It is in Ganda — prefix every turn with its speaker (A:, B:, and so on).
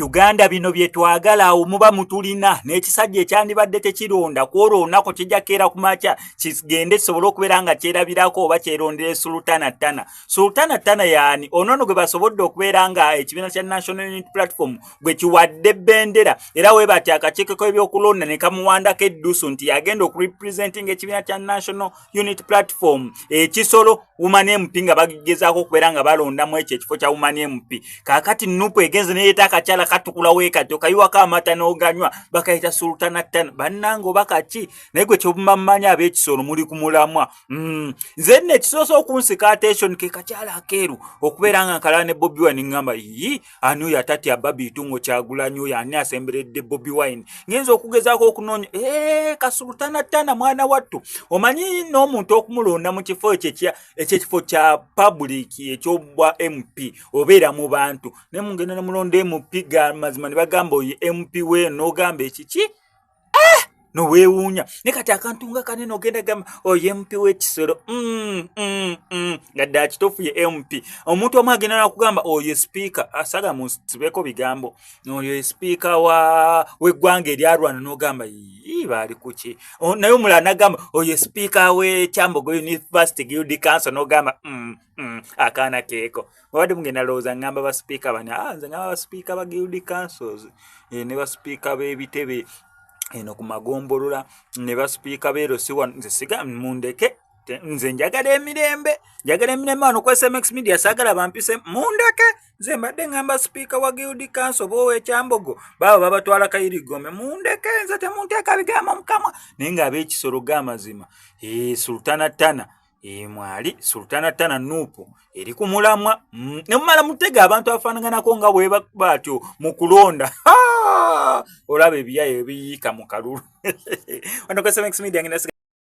A: Uganda bino bye twagala awo muba mutulina n'ekisajja ekyandibadde tekironda kwolwo olunaku kijja keera ku makya kigende kisobole okubeera nga kyerabirako oba kyerondera sultana tana yani onono gwe basobodde okubeera nga ekibiina kya National Unity Platform gwe kiwadde bendera era we bati akakiiko k'ebyokulonda ne kamuwandako eddusu nti yagenda okurepresenting ekibiina kya National Unity Platform Kisoro Woman MP nga bagezaako okubeera nga balondamu ekyo ekifo kya Woman MP kaakati nupu egenze neyeeta akakyala katukula weekati okayiwako amata n'oganywa bakayita sultana tana bannange oba kaki naye gwe kyobumamanya ab'Ekisoro muli ku mulamwa nze nno ekisoose okunsika attention ke kakyala akeeru okubeera nga nkalaba ne Bobi Wine ngamba ani oyo atatya Babitu ngo Kyagulanyi oyo ani asemberedde Bobi Wine ngenza okugezaako okunoonya kasultana tana mwana wattu omanyi n'omuntu okumulonda mu kifo ekyo kya public ekyobwa MP obeera mu bantu ne mugenda ne mulonda MP ga mazima ne bagamba oyo MP we n'ogamba ekiki no weewuunya ne kati akantu nga kanene ogenda gamba oyo MP w'Ekisoro nga kitofu ye MP omuntu omu agenda nakugamba oyo speaker asaga musibeko bigambo oyo speaker w'eggwanga eryalwana n'ogamba baali kuki naye omulala nagamba oyo speaker w'Ekyambogo University Guild Council n'ogamba akaana keeko babadde mugenda lowooza ngamba ba speaker bani nze ngamba ba speaker ba Guild Councils ne ba speaker b'ebitebe eno ku magombolola ne ba speaker b'Erosi nze siga mundeke nze njagala emirembe wano ku SMX Media sagala bampise mundeke nze mbadde ngamba speaker wa Guild Council b'Ekyambogo baba babatwala Kayirigome mundeke nze temunteeka bigambo mukamwa naye nga ab'Ekisoro g'amazima sultana tana mwali sultana tana nupu eri ku mulamwa ne mumala mutega abantu abafaanaganako nga bwe batyo mu kulonda olaba ebiyayo ebiyiika mu kalulu wano ku SMX Media ngenda